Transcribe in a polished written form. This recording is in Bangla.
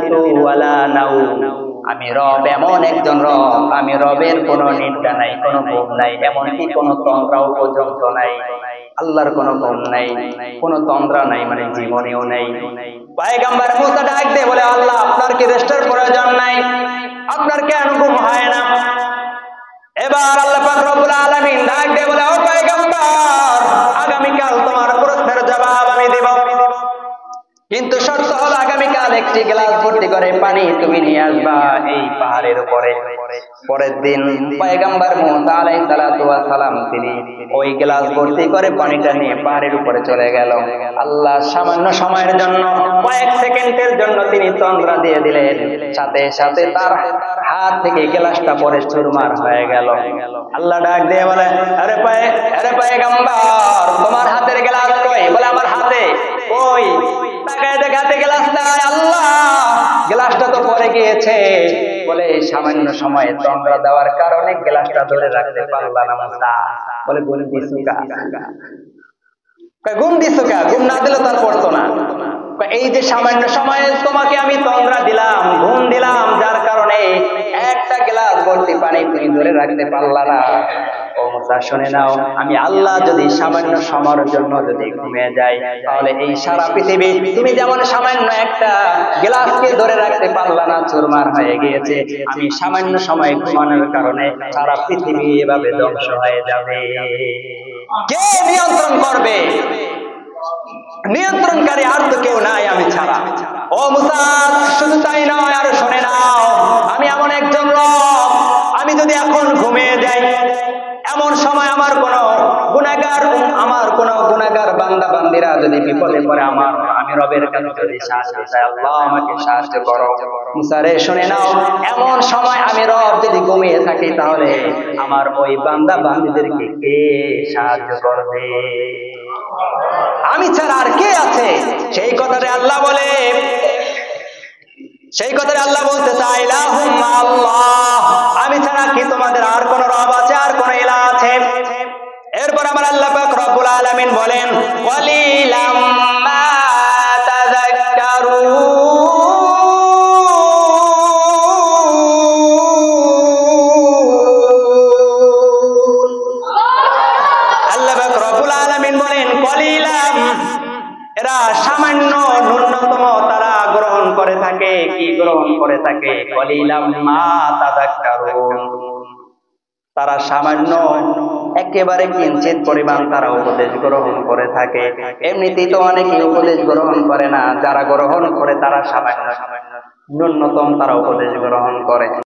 সিনাতু ওয়ালা নাউম, আমি রব এমন একজন রব, আমি রবের কোনো নিদ্রা নাই, কোনো ঘুম নাই, এমনকি কোনো তন্দ্রাও পর্যন্ত নাই। আল্লাহর কোনো ঘুম নাই, কোনো তন্দ্রা নাই, মানে জীবনেও নাই। পয়গম্বর মুসা ডাক দিয়ে বলে, আল্লাহ আপনার কি রেস্টের প্রয়োজন নাই? আপনার কেন ঘুম হয় না? এবার আল্লাহ পাক রব্বুল আলামিন ডাক দিয়ে বলে, ও পয়গম্বর, আগামীকাল তোমার প্রশ্নের জবাব আমি দেব, কিন্তু শর্ত হলো আগামীকাল একটি গ্লাস ভর্তি করে পানি তুমি নিয়ে আসবা এই পাহাড়ের উপরে। পরের দিন পয়গম্বর মুসা আলাইহিস সালাতু ওয়াস সালাম তিনি ওই গ্লাস ভর্তি করে পানিটা নিয়ে পাহাড়ের উপরে চলে গেল। আল্লাহ সামান্য সময়ের জন্য, কয়েক সেকেন্ডের জন্য তিনি তন্দ্রা দিয়ে দিলেন, সাথে সাথে তার হাত থেকে গ্লাসটা পরে চুরমার হয়ে গেল। আল্লাহ ডাক দিয়ে বলে, আরে পয়গম্বর, তোমার হাতের গ্লাস কই? বলে, আমার হাতে কই? তাকায় দেখাতে গ্লাস নাই। আল্লাহ, গ্লাসটা তো পড়ে গিয়েছে। বলে, সামান্য সময়ে তন্দ্রা দেওয়ার কারণে গ্লাসটা ধরে রাখতে পারলাম না মুসা। বলে, গুণ দিছুকা, গুণ দিছুকা, গুণ না দিলে তার পড়তো না। এই যে সামান্য সময়ে তোমাকে আমি তন্দ্রা দিলাম, ঘুম দিলাম, যার কারণে একটা গ্লাস ভর্তি পানি তুমি ধরে রাখতে পারলা না। ও মুসা, শুনে নাও, আমি আল্লাহ যদি সামান্য সময়ের জন্য যদি ঘুমিয়ে যাই, তাহলে এই সারা পৃথিবী তুমি যেমন সামান্য একটা গ্লাসকে ধরে রাখতে পারলা না, চুরমার হয়ে গিয়েছে, আমি সামান্য সময় ঘুমানোর কারণে সারা পৃথিবী এভাবে ধ্বংস হয়ে যাবে। কে নিয়ন্ত্রণ করবে? নিয়ন্ত্রণকারী আর তো কেউ নাই আমি ছাড়া। ও মুসা, শুধু তাই নয়, আর শুনে নাও, আমি এমন একজন রব, আমি যদি এখন ঘুমিয়ে যাই, এমন সময় আমার কোন গুনাহগার বান্দা বান্দিরা যদি বিপদে পড়ে, আমি রবের কাছে যদি সাহায্য চাই, আল্লাহ আমাকে সাহায্য করো। মুসা রে, শুনে নাও, এমন সময় আমি রব যদি ঘুমিয়ে থাকি, তাহলে আমার ওই বান্দা বান্দিদেরকে কে সাহায্য করবে? আমি ছাড়া আর কে আছে? সেই কথাটা আল্লাহ বলে, সেই কথাটা আল্লাহ বলতে চাই, লাহুম্মা আল্লাহ, আমি ছাড়া কি তোমাদের আর কোন রব আছে, আর কোন ইলাহ আছে? এরপর আমার আল্লাহ পাক রব্বুল আলামিন বলেন, ক্বালিলাম মা তাযাক্কারুন, আল্লাহ পাক রব্বুল আলামিন বলেন, ক্বালিলাম, এরা সামান্য, ন্যূনতম তারা গ্রহণ করে থাকে। কি গ্রহণ করে থাকে? ক্বালিলাম মা তাযাক্কারুন, তারা সামান্য, একেবারে কিঞ্চিত পরিমাণ তারা উপদেশ গ্রহণ করে থাকে। এমনিতেই তো অনেকে উপদেশ গ্রহণ করে না, যারা গ্রহণ করে তারা সামান্য, ন্যূনতম তারা উপদেশ গ্রহণ করে।